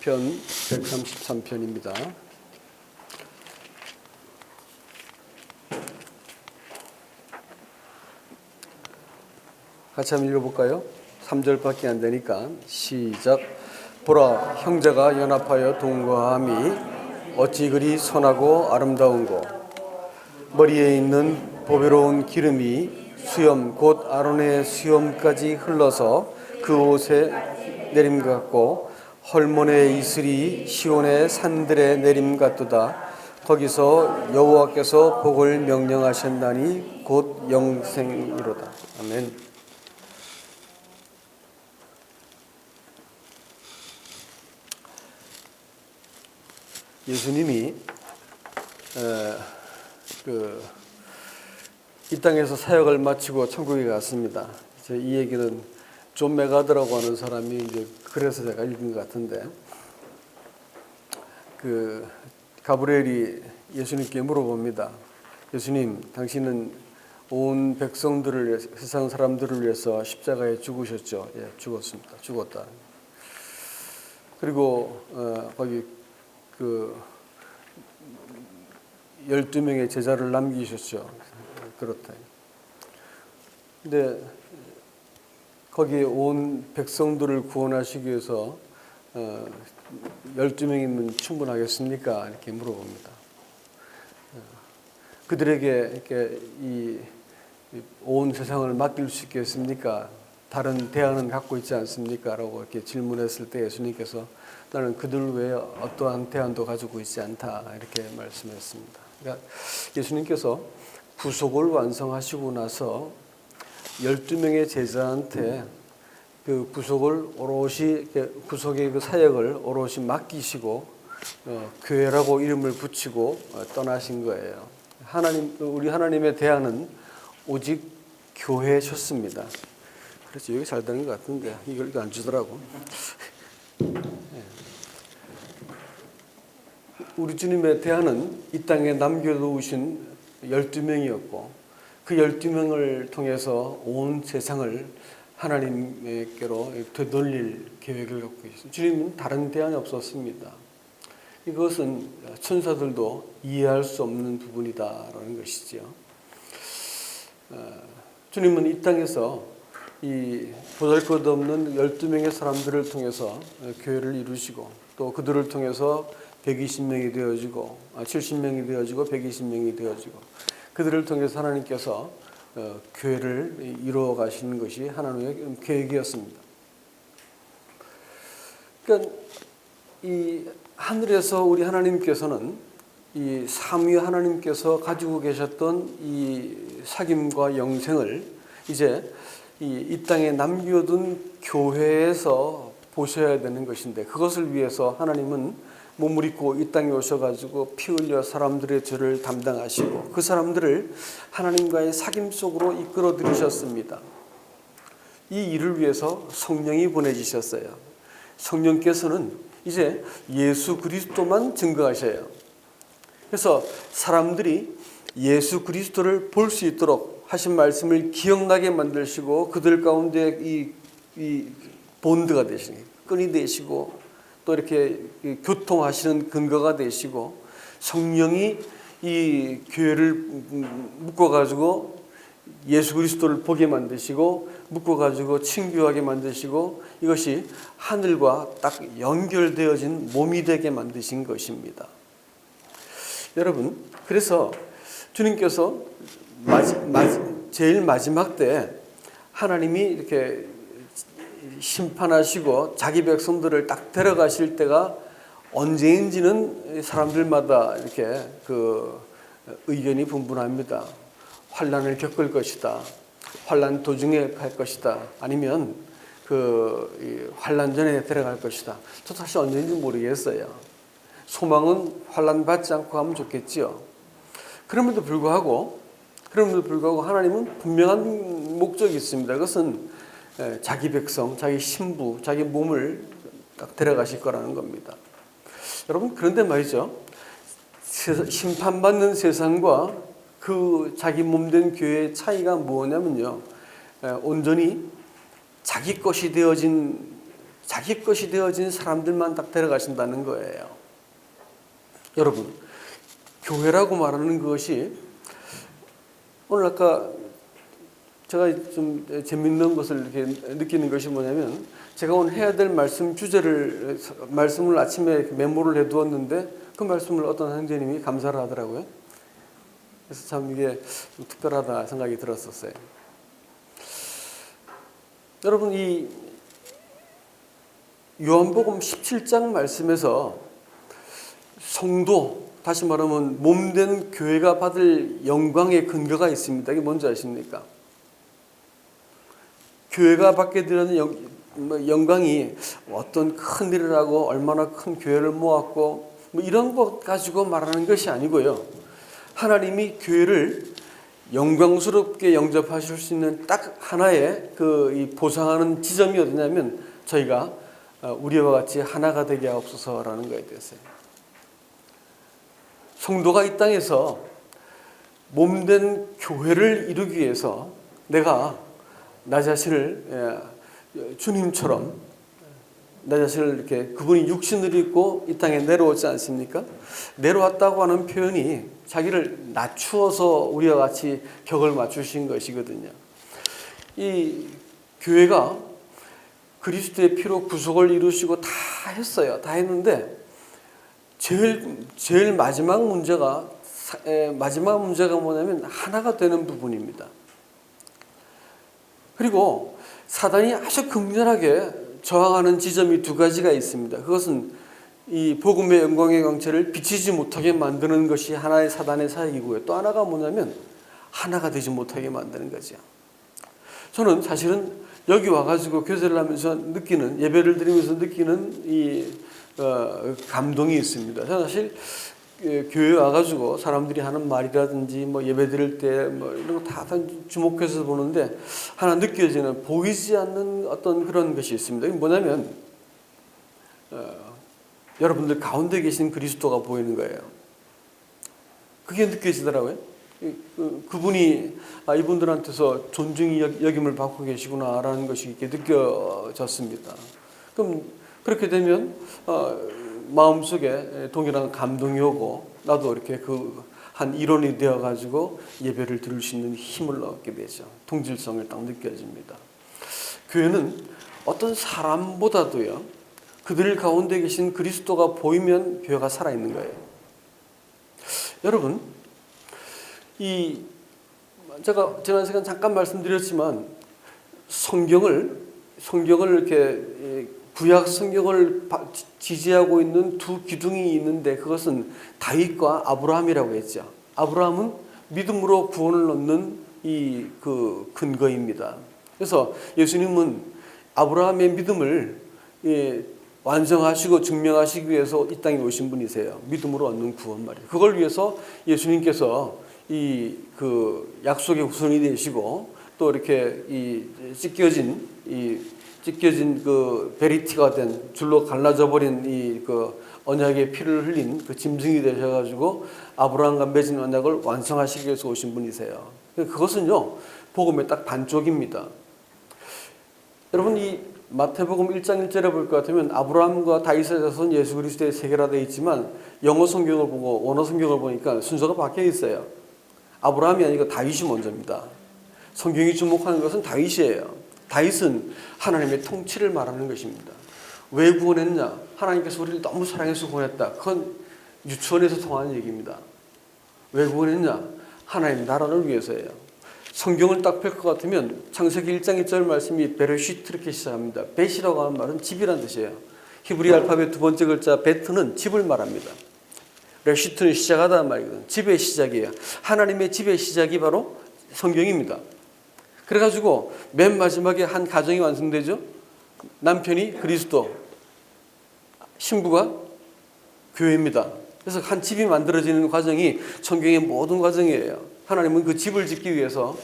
편 133편입니다. 같이 한번 읽어볼까요? 3절밖에 안 되니까 시작. 보라, 형제가 연합하여 동거함이 어찌 그리 선하고 아름다운고. 머리에 있는 보배로운 기름이 수염 곧 아론의 수염까지 흘러서 그 옷에 내림 같고, 헐몬의 이슬이 시온의 산들에 내림 같도다. 거기서 여호와께서 복을 명령하셨나니 곧 영생이로다. 아멘. 예수님이 이 땅에서 사역을 마치고 천국에 갔습니다. 이 얘기는 존 메가더라고 하는 사람이 이제 그래서 제가 읽은 것 같은데, 가브리엘이 예수님께 물어봅니다. 예수님, 당신은 온 백성들을, 세상 사람들을 위해서 십자가에 죽으셨죠? 예, 죽었습니다. 죽었다. 그리고 거기 12명의 제자를 남기셨죠. 그렇다. 근데 거기에 온 백성들을 구원하시기 위해서 12명이면 충분하겠습니까? 이렇게 물어봅니다. 그들에게 이렇게 온 세상을 맡길 수 있겠습니까? 다른 대안은 갖고 있지 않습니까? 라고 이렇게 질문했을 때 예수님께서 나는 그들 외에 어떠한 대안도 가지고 있지 않다. 이렇게 말씀했습니다. 그러니까 예수님께서 구속을 완성하시고 나서 12명의 제자한테 그 구속을 오롯이, 구속의 그 사역을 오롯이 맡기시고 교회라고 이름을 붙이고 떠나신 거예요. 우리 하나님의 대안은 오직 교회셨습니다. 그래서 여기 잘 되는 것 같은데 이걸 안 주더라고. 우리 주님의 대안은 이 땅에 남겨놓으신 12명이었고 그 12명을 통해서 온 세상을 하나님께로 되돌릴 계획을 갖고 있습니다. 주님은 다른 대안이 없었습니다. 이것은 천사들도 이해할 수 없는 부분이다라는 것이죠. 주님은 이 땅에서 이 보잘것없는 12명의 사람들을 통해서 교회를 이루시고 또 그들을 통해서 120명이 되어지고 70명이 되어지고 120명이 되어지고 그들을 통해서 하나님께서 교회를 이루어 가시는 것이 하나님의 계획이었습니다. 그러니까 이 하늘에서 우리 하나님께서는 이 삼위 하나님께서 가지고 계셨던 이 사귐과 영생을 이제 이 땅에 남겨둔 교회에서 보셔야 되는 것인데, 그것을 위해서 하나님은 몸을 입고 이 땅에 오셔가지고 피 흘려 사람들의 죄를 담당하시고 그 사람들을 하나님과의 사귐 속으로 이끌어 들이셨습니다. 이 일을 위해서 성령이 보내지셨어요. 성령께서는 이제 예수 그리스도만 증거하셔요. 그래서 사람들이 예수 그리스도를 볼 수 있도록 하신 말씀을 기억나게 만드시고 그들 가운데 이 본드가 되시고 끈이 되시고 또 이렇게 교통하시는 근거가 되시고, 성령이 이 교회를 묶어가지고 예수 그리스도를 보게 만드시고 묶어가지고 친교하게 만드시고 이것이 하늘과 딱 연결되어진 몸이 되게 만드신 것입니다. 여러분, 그래서 주님께서 제일 마지막 때 하나님이 이렇게 심판하시고 자기 백성들을 딱 데려가실 때가 언제인지는 사람들마다 이렇게 의견이 분분합니다. 환난을 겪을 것이다. 환난 도중에 갈 것이다. 아니면 환난 전에 데려갈 것이다. 저 사실 언제인지 모르겠어요. 소망은 환난 받지 않고 하면 좋겠지요. 그럼에도 불구하고 하나님은 분명한 목적이 있습니다. 그것은 자기 백성, 자기 신부, 자기 몸을 딱 데려가실 거라는 겁니다. 여러분, 그런데 말이죠. 심판받는 세상과 그 자기 몸된 교회의 차이가 뭐냐면요. 온전히 자기 것이 되어진 자기 것이 되어진 사람들만 딱 데려가신다는 거예요. 여러분, 교회라고 말하는 것이 오늘 아까 제가 좀 재밌는 것을 이렇게 느끼는 것이 뭐냐면, 제가 오늘 해야 될 말씀을 아침에 메모를 해두었는데 그 말씀을 어떤 형제님이 감사를 하더라고요. 그래서 참 이게 좀 특별하다 생각이 들었었어요. 여러분, 이 요한복음 17장 말씀에서 성도, 다시 말하면 몸된 교회가 받을 영광의 근거가 있습니다. 이게 뭔지 아십니까? 교회가 받게 되는 영광이 어떤 큰 일을 하고 얼마나 큰 교회를 모았고 뭐 이런 것 가지고 말하는 것이 아니고요. 하나님이 교회를 영광스럽게 영접하실 수 있는 딱 하나의 이 보상하는 지점이 어디냐면, 저희가 우리와 같이 하나가 되게 하옵소서라는 거에 대해서요. 성도가 이 땅에서 몸된 교회를 이루기 위해서 내가 나 자신을 주님처럼 나 자신을 이렇게, 그분이 육신을 입고 이 땅에 내려오지 않습니까? 내려왔다고 하는 표현이 자기를 낮추어서 우리와 같이 격을 맞추신 것이거든요. 이 교회가 그리스도의 피로 구속을 이루시고 다 했어요. 다 했는데 제일 마지막 문제가 뭐냐면 하나가 되는 부분입니다. 그리고 사단이 아주 극렬하게 저항하는 지점이 두 가지가 있습니다. 그것은 이 복음의 영광의 광채를 비치지 못하게 만드는 것이 하나의 사단의 사역이고요. 또 하나가 뭐냐면 하나가 되지 못하게 만드는 거죠. 저는 사실은 여기 와가지고 교제를 하면서 느끼는, 예배를 드리면서 느끼는 이 감동이 있습니다. 저는 사실 교회 와가지고 사람들이 하는 말이라든지 뭐 예배 드릴 때 뭐 이런 거 다 주목해서 보는데 하나 느껴지는, 보이지 않는 어떤 그런 것이 있습니다. 이게 뭐냐면 여러분들 가운데 계신 그리스도가 보이는 거예요. 그게 느껴지더라고요. 그분이 이분들한테서 존중이 여김을 받고 계시구나라는 것이 이렇게 느껴졌습니다. 그럼 그렇게 되면 마음속에 동일한 감동이 오고 나도 이렇게 한 일원이 되어가지고 예배를 드릴 수 있는 힘을 얻게 되죠. 동질성을 딱 느껴집니다. 교회는 어떤 사람보다도요, 그들 가운데 계신 그리스도가 보이면 교회가 살아있는 거예요. 여러분, 제가 지난 시간 잠깐 말씀드렸지만 성경을 이렇게 구약 성경을 지지하고 있는 두 기둥이 있는데, 그것은 다윗과 아브라함이라고 했죠. 아브라함은 믿음으로 구원을 얻는 그 근거입니다. 그래서 예수님은 아브라함의 믿음을 완성하시고 증명하시기 위해서 이 땅에 오신 분이세요. 믿음으로 얻는 구원 말이에요. 그걸 위해서 예수님께서 그 약속의 후손이 되시고 또 이렇게 찢겨진 그 베리티가 된, 줄로 갈라져 버린 그 언약의 피를 흘린 그 짐승이 되셔가지고 아브라함과 맺은 언약을 완성하시기 위해서 오신 분이세요. 그것은요, 복음의 딱 반쪽입니다. 여러분, 이 마태복음 1장 1절에 볼 것 같으면 아브라함과 다윗의 자손 예수 그리스도의 세계라되어 있지만, 영어 성경을 보고 원어 성경을 보니까 순서가 바뀌어 있어요. 아브라함이 아니고 다윗이 먼저입니다. 성경이 주목하는 것은 다윗이에요. 다윗은 하나님의 통치를 말하는 것입니다. 왜 구원했냐? 하나님께서 우리를 너무 사랑해서 구원했다. 그건 유치원에서 통하는 얘기입니다. 왜 구원했냐? 하나님 나라를 위해서예요. 성경을 딱 펼 것 같으면 창세기 1장 1절 말씀이 베레시트 이렇게 시작합니다. 벳이라고 하는 말은 집이란 뜻이에요. 히브리 알파벳 두 번째 글자 베트는 집을 말합니다. 레시트는 시작하다는 말이거든요. 집의 시작이에요. 하나님의 집의 시작이 바로 성경입니다. 그래가지고 맨 마지막에 한 가정이 완성되죠. 남편이 그리스도, 신부가 교회입니다. 그래서 한 집이 만들어지는 과정이 성경의 모든 과정이에요. 하나님은 그 집을 짓기 위해서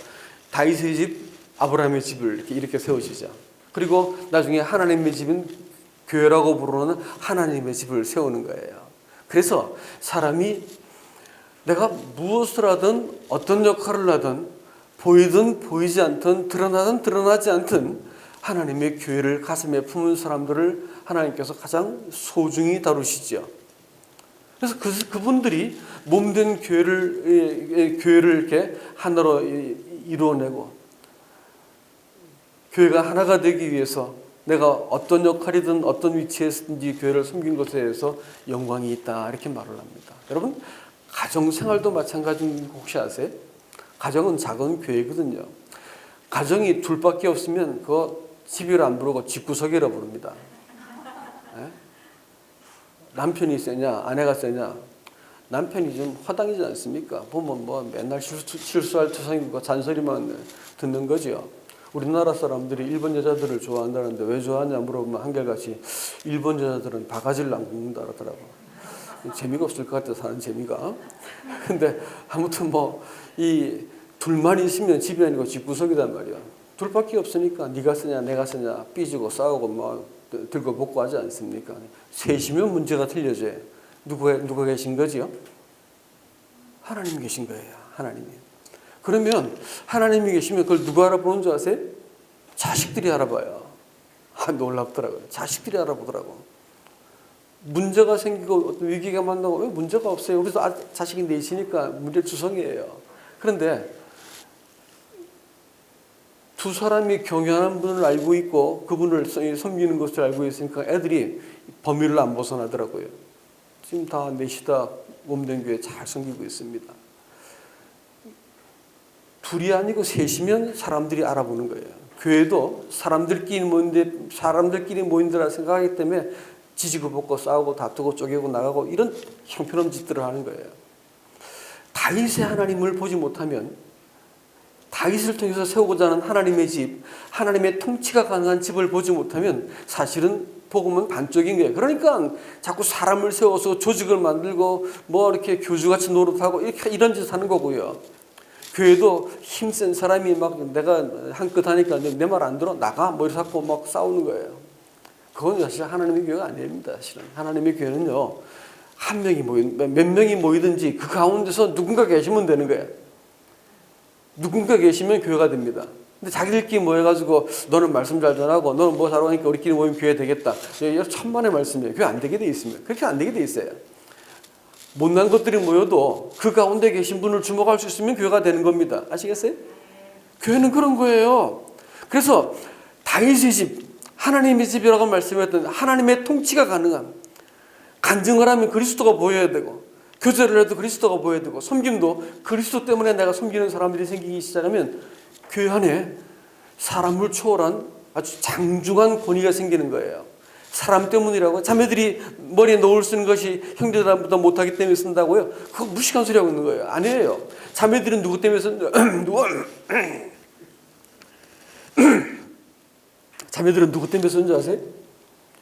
다윗의 집, 아브라함의 집을 이렇게 세우시죠. 그리고 나중에 하나님의 집은 교회라고 부르는 하나님의 집을 세우는 거예요. 그래서 사람이 내가 무엇을 하든 어떤 역할을 하든 보이든 보이지 않든 드러나든 드러나지 않든 하나님의 교회를 가슴에 품은 사람들을 하나님께서 가장 소중히 다루시죠. 그래서 그분들이 몸된 교회를 이렇게 하나로 이루어내고, 교회가 하나가 되기 위해서 내가 어떤 역할이든 어떤 위치에 있든지 교회를 섬긴 것에 대해서 영광이 있다, 이렇게 말을 합니다. 여러분, 가정생활도 마찬가지인 거 혹시 아세요? 가정은 작은 교회거든요. 가정이 둘밖에 없으면 그거 집이라 안 부르고 집구석이라 부릅니다. 네? 남편이 세냐 아내가 세냐? 남편이 좀 화당이지 않습니까? 보면 뭐 맨날 실수할 투성이고 잔소리만 듣는 거죠. 우리나라 사람들이 일본 여자들을 좋아한다는데 왜 좋아하냐 물어보면 한결같이 일본 여자들은 바가지를 안 굽는다 그러더라고. 재미가 없을 것 같아, 사는 재미가. 근데 아무튼 뭐 이 둘만 있으면 집이 아니고 집구석이단 말이야. 둘밖에 없으니까 네가 쓰냐 내가 쓰냐 삐지고 싸우고 뭐 들고 볶고 하지 않습니까? 셋이면 문제가 틀려져요. 누가 계신 거지요? 하나님이 계신 거예요. 하나님이. 그러면 하나님이 계시면 그걸 누가 알아보는 줄 아세요? 자식들이 알아봐요. 놀랍더라고요. 자식들이 알아보더라고. 문제가 생기고 어떤 위기가 만나고 왜 문제가 없어요? 우리도 자식이 넷이니까 문제 주성이에요. 그런데 두 사람이 경외하는 분을 알고 있고 그분을 섬기는 것을 알고 있으니까 애들이 범위를 안 벗어나더라고요. 지금 다 넷이 다 몸된 교회 잘 섬기고 있습니다. 둘이 아니고 셋이면 사람들이 알아보는 거예요. 교회도 사람들끼리 모인다라 생각하기 때문에 지지고 볶고 싸우고 다투고 쪼개고 나가고 이런 형편없는 짓들을 하는 거예요. 다윗의 하나님을 보지 못하면, 다윗을 통해서 세우고자 하는 하나님의 집, 하나님의 통치가 가능한 집을 보지 못하면 사실은 복음은 반쪽인 거예요. 그러니까 자꾸 사람을 세워서 조직을 만들고 뭐 이렇게 교주같이 노릇하고 이런 짓을 하는 거고요. 교회도 힘센 사람이 막 내가 한껏 하니까 내 말 안 들어 나가 뭐 이렇게 자꾸 막 싸우는 거예요. 그건 사실 하나님의 교회가 아닙니다. 사실은 하나님의 교회는요, 한 명이 몇 명이 모이든지 그 가운데서 누군가 계시면 되는 거예요. 누군가 계시면 교회가 됩니다. 근데 자기들끼리 모여가지고 너는 말씀 잘 전하고 너는 뭐 잘하니까 우리끼리 모이면 교회 되겠다. 천만의 말씀이에요. 교회 안 되게 돼 있습니다. 그렇게 안 되게 돼 있어요. 못난 것들이 모여도 그 가운데 계신 분을 주목할 수 있으면 교회가 되는 겁니다. 아시겠어요? 교회는 그런 거예요. 그래서 다윗의 집, 하나님의 집이라고 말씀했던 하나님의 통치가 가능한, 간증을 하면 그리스도가 보여야 되고, 교제를 해도 그리스도가 보여야 되고, 섬김도 그리스도 때문에 내가 섬기는 사람들이 생기기 시작하면 교회 안에 사람을 초월한 아주 장중한 권위가 생기는 거예요. 사람 때문이라고. 자매들이 머리에 노을 쓰는 것이 형제들보다 못하기 때문에 쓴다고요? 그거 무식한 소리 하고 있는 거예요. 아니에요. 자매들은 누구 때문에 자매들은 누구 때문에 쓰는 줄 아세요?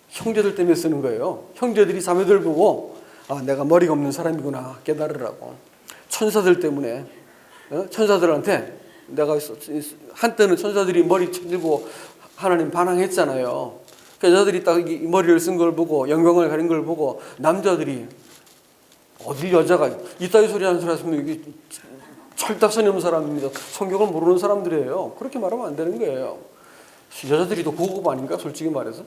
형제들 때문에 쓰는 거예요. 형제들이 자매들 보고 내가 머리가 없는 사람이구나 깨달으라고. 천사들 때문에, 천사들한테 내가 한때는 천사들이 머리 들고 하나님 반항했잖아요. 여자들이 딱 이 머리를 쓴 걸 보고 영광을 가린 걸 보고 남자들이 어디 여자가 이따위 소리 하는 사람 있으면 이게 철딱선이 없는 사람입니다. 성경을 모르는 사람들이에요. 그렇게 말하면 안 되는 거예요. 여자들이 더 고급 아닌가? 솔직히 말해서.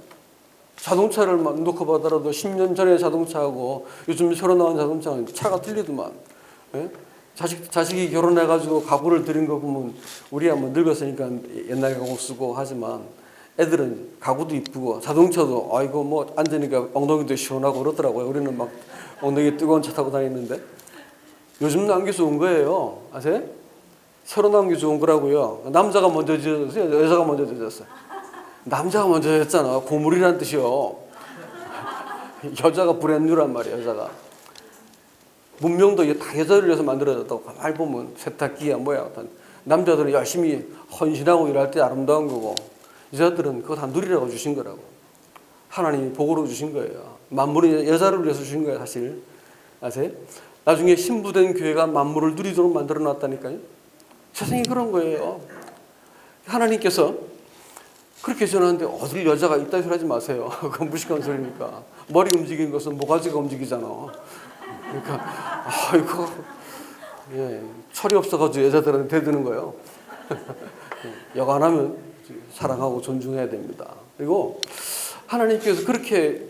자동차를 놓고 보더라도 10년 전에 자동차하고 요즘 새로 나온 자동차는 차가 틀리더만. 예? 자식이 결혼해가지고 가구를 들인 거 보면 우리야 뭐 늙었으니까 옛날 가구 쓰고 하지만 애들은 가구도 이쁘고 자동차도 아이고 뭐 앉으니까 엉덩이도 시원하고 그러더라고요. 우리는 막 엉덩이 뜨거운 차 타고 다니는데 요즘 나온 게 좋은 거예요. 아세요? 새로 나온 게 좋은 거라고요. 남자가 먼저 지어졌어요? 여자가 먼저 지어졌어요? 남자가 먼저 했잖아. 고물이란 뜻이요. 여자가 브랜뉴란 말이에요. 여자가. 문명도 다 여자를 위해서 만들어졌다고 말 보면 세탁기야 뭐야. 남자들은 열심히 헌신하고 일할 때 아름다운 거고 여자들은 그거 다 누리라고 주신 거라고. 하나님이 복으로 주신 거예요. 만물은 여자를 위해서 주신 거예요. 사실. 아세요? 나중에 신부된 교회가 만물을 누리도록 만들어 놨다니까요. 세상이 그런 거예요. 하나님께서 그렇게 전하는데 어딜 여자가 이따위 소리 하지 마세요. 그건 무식한 소리니까. 머리 움직이는 것은 모가지가 움직이잖아. 그러니까 이거 철이 없어가지고 여자들한테 대드는 거예요. 여간하면 사랑하고 존중해야 됩니다. 그리고 하나님께서 그렇게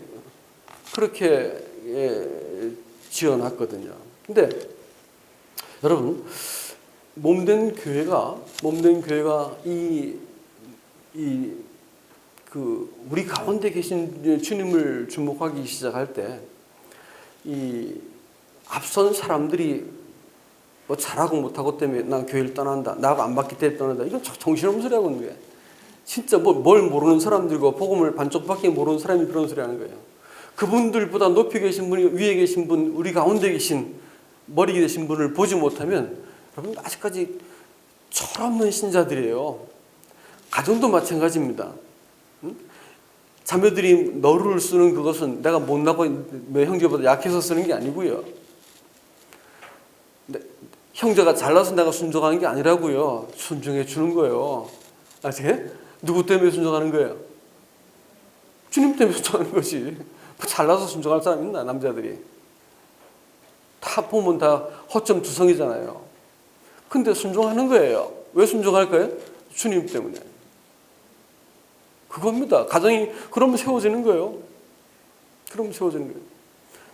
지어놨거든요. 근데 여러분, 몸된 교회가 우리 가운데 계신 주님을 주목하기 시작할 때, 이 앞선 사람들이 뭐 잘하고 못하고 때문에 난 교회를 떠난다, 나하고 안 맞기 때문에 떠난다, 이건 정신없는 소리 하고 있는 거예요. 진짜 뭘 모르는 사람들과 복음을 반쪽밖에 모르는 사람이 그런 소리 하는 거예요. 그분들보다 높이 계신 분이, 위에 계신 분, 우리 가운데 계신 머리 되신 분을 보지 못하면 여러분 아직까지 철없는 신자들이에요. 가정도 마찬가지입니다. 자매들이 너를 쓰는 그것은 내가 못나고 내 형제보다 약해서 쓰는 게 아니고요. 형제가 잘나서 내가 순종하는 게 아니라고요. 순종해 주는 거예요. 아시게? 누구 때문에 순종하는 거예요? 주님 때문에 순종하는 거지. 잘나서 순종할 사람 있나, 남자들이? 다 보면 다 허점투성이잖아요. 근데 순종하는 거예요. 왜 순종할까요? 주님 때문에. 그겁니다. 가정이 그러면 세워지는 거예요. 그러면 세워지는 거예요.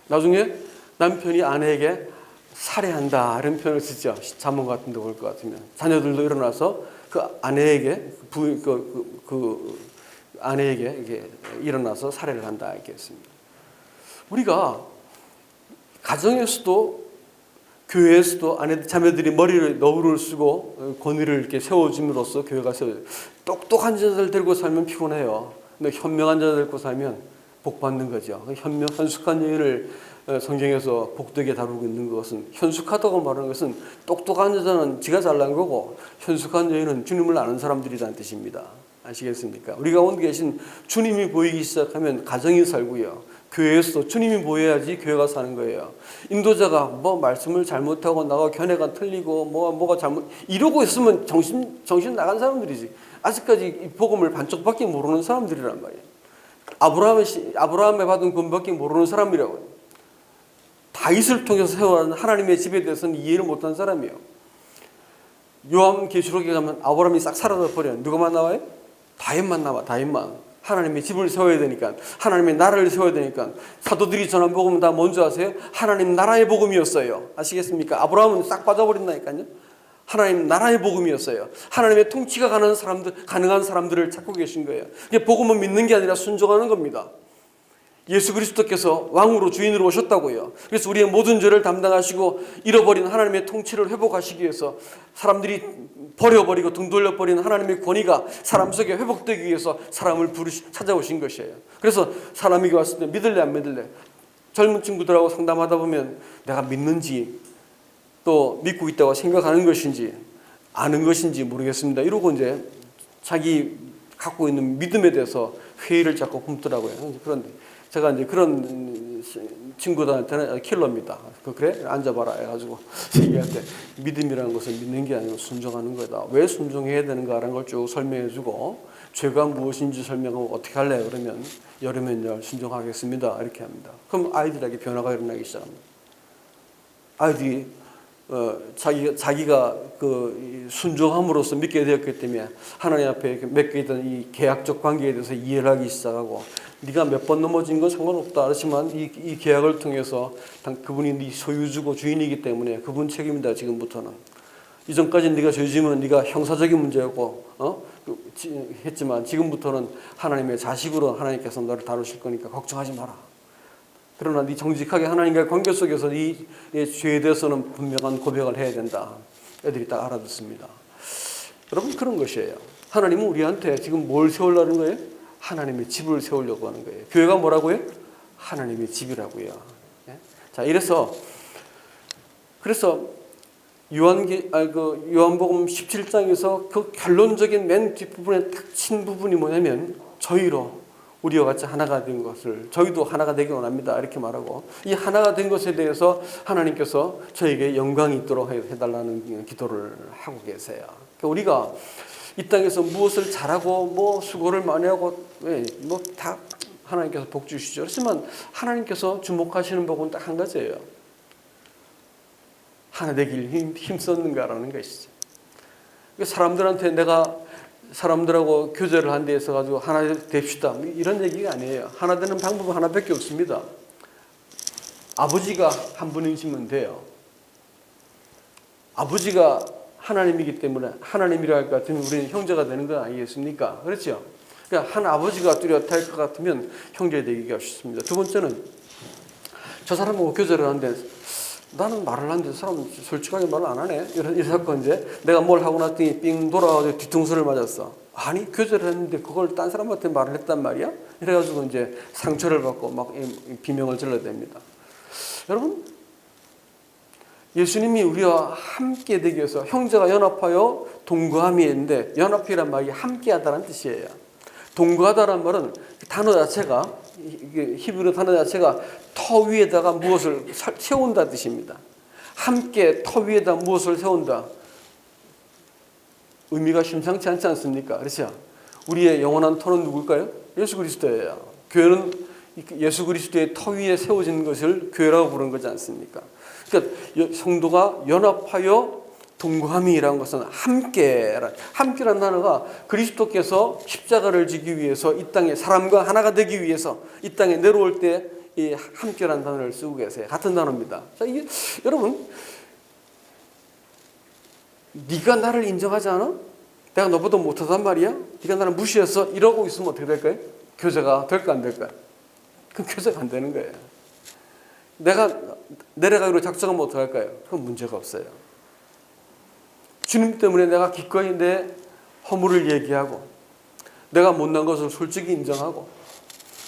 나중에 남편이 아내에게 살해한다 이런 표현을 쓰죠. 잠언 같은 데 볼 것 같으면. 자녀들도 일어나서 그 아내에게 아내에게 이게 일어나서 살해를 한다 이렇게 했습니다. 우리가 가정에서도 교회에서도 자매들이 머리를 너울을 쓰고 권위를 이렇게 세워줌으로써 교회가 세워져요. 똑똑한 자들 데리고 살면 피곤해요. 근데 현명한 자들 데리고 살면 복 받는 거죠. 현숙한 여인을 성경에서 복되게 다루고 있는 것은, 현숙하다고 말하는 것은 똑똑한 여자는 지가 잘난 거고 현숙한 여인은 주님을 아는 사람들이라는 뜻입니다. 아시겠습니까? 우리 가운데 계신 주님이 보이기 시작하면 가정이 살고요. 교회에서도 주님이 보여야지 교회가 사는 거예요. 인도자가 뭐 말씀을 잘못하고 나가 견해가 틀리고 뭐가 잘못 이러고 있으면 정신 나간 사람들이지. 아직까지 이 복음을 반쪽밖에 모르는 사람들이란 말이에요. 아브라함에 받은 구원밖에 모르는 사람이라고요. 다윗을 통해서 세워난 하나님의 집에 대해서는 이해를 못한 사람이에요. 요한계시록에 가면 아브라함이 싹 사라져 버려요. 누가만 나와요? 다윗만 나와. 다윗만. 하나님의 집을 세워야 되니까, 하나님의 나라를 세워야 되니까. 사도들이 전한 복음은 다 뭔지 아세요? 하나님 나라의 복음이었어요. 아시겠습니까? 아브라함은 싹 빠져버린다니까요. 하나님 나라의 복음이었어요. 하나님의 통치가 가능한 사람들을 찾고 계신 거예요. 이게 복음은 믿는 게 아니라 순종하는 겁니다. 예수 그리스도께서 왕으로 주인으로 오셨다고요. 그래서 우리의 모든 죄를 담당하시고 잃어버린 하나님의 통치를 회복하시기 위해서, 사람들이 버려버리고 등 돌려버린 하나님의 권위가 사람 속에 회복되기 위해서 사람을 찾아오신 것이에요. 그래서 사람에게 왔을 때 믿을래 안 믿을래? 젊은 친구들하고 상담하다 보면 내가 믿는지 또 믿고 있다고 생각하는 것인지 아는 것인지 모르겠습니다. 이러고 이제 자기 갖고 있는 믿음에 대해서 회의를 자꾸 품더라고요. 그런데 제가 이제 그런 친구들한테는 킬러입니다. 그래? 앉아봐라 해가지고 얘기할 때, 믿음이라는 것은 믿는 게 아니고 순종하는 거다. 왜 순종해야 되는가라는 걸 쭉 설명해주고, 죄가 무엇인지 설명하고 어떻게 할래요? 그러면 열이면 열 순종하겠습니다. 이렇게 합니다. 그럼 아이들에게 변화가 일어나기 시작합니다. 아이들이 자기가 그 순종함으로써 믿게 되었기 때문에 하나님 앞에 맺게 있던 이 계약적 관계에 대해서 이해를 하기 시작하고, 네가 몇 번 넘어진 건 상관없다. 그렇지만 이 계약을 통해서 그분이 네 소유주고 주인이기 때문에 그분 책임이다. 지금부터는. 이전까지는 네가 죄지으면 네가 형사적인 문제였고 했지만 지금부터는 하나님의 자식으로 하나님께서 너를 다루실 거니까 걱정하지 마라. 그러나 네 정직하게 하나님과의 관계 속에서 이 죄에 대해서는 분명한 고백을 해야 된다. 애들이 딱 알아듣습니다. 여러분, 그런 것이에요. 하나님은 우리한테 지금 뭘 세우려는 거예요? 하나님의 집을 세우려고 하는 거예요. 교회가 뭐라고요? 하나님의 집이라고요. 자, 그래서 요한복음 17장에서 그 결론적인 맨 뒷부분에 딱 친 부분이 뭐냐면, 저희로 우리와 같이 하나가 된 것을, 저희도 하나가 되기 원합니다. 이렇게 말하고, 이 하나가 된 것에 대해서 하나님께서 저에게 영광이 있도록 해달라는 기도를 하고 계세요. 그러니까 우리가 이 땅에서 무엇을 잘하고 수고를 많이 하고 다 하나님께서 복 주시죠. 그렇지만 하나님께서 주목하시는 복은 딱 한 가지예요. 하나 되길 힘썼는가라는 것이죠. 사람들한테 내가 사람들하고 교제를 한 데 있어 가지고 하나 됩시다 이런 얘기가 아니에요. 하나 되는 방법은 하나밖에 없습니다. 아버지가 한 분이시면 돼요. 아버지가 하나님이기 때문에 하나님이라 할 것 같으면 우리는 형제가 되는 거 아니겠습니까? 그렇죠? 그러니까 한 아버지가 뚜렷할 것 같으면 형제 되기가 쉽습니다. 두 번째는 저 사람하고 교제를 하는데 나는 말을 하는데 사람 솔직하게 말을 안 하네. 이런 사건 이제 내가 뭘 하고 났더니 삥 돌아와서 뒤통수를 맞았어. 아니 교제를 했는데 그걸 딴 사람한테 말을 했단 말이야? 이래가지고 이제 상처를 받고 막 비명을 질러댑니다. 여러분 예수님이 우리와 함께 되기 위해서 형제가 연합하여 동거함이 있는데 연합이란 말이 함께하다는 뜻이에요. 동거하다란 말은 단어 자체가 히브리 단어 자체가 터 위에다가 무엇을 세운다 뜻입니다. 함께 터 위에다 무엇을 세운다. 의미가 심상치 않지 않습니까? 그렇죠? 우리의 영원한 터는 누굴까요? 예수 그리스도예요. 교회는 예수 그리스도의 터 위에 세워진 것을 교회라고 부르는 거지 않습니까? 그러니까 성도가 연합하여 동거함이라는 것은 함께라는 단어가 그리스도께서 십자가를 지기 위해서 이 땅에 사람과 하나가 되기 위해서 이 땅에 내려올 때 이 함께라는 단어를 쓰고 계세요. 같은 단어입니다. 자, 이게 여러분 네가 나를 인정하지 않아? 내가 너보다 못하단 말이야? 네가 나를 무시해서 이러고 있으면 어떻게 될까요? 교제가 될까 안 될까요? 그럼 교제가 안 되는 거예요. 내가 내려가기로 작정하면 어떻게 할까요? 그건 문제가 없어요. 주님 때문에 내가 기꺼이 내 허물을 얘기하고 내가 못난 것을 솔직히 인정하고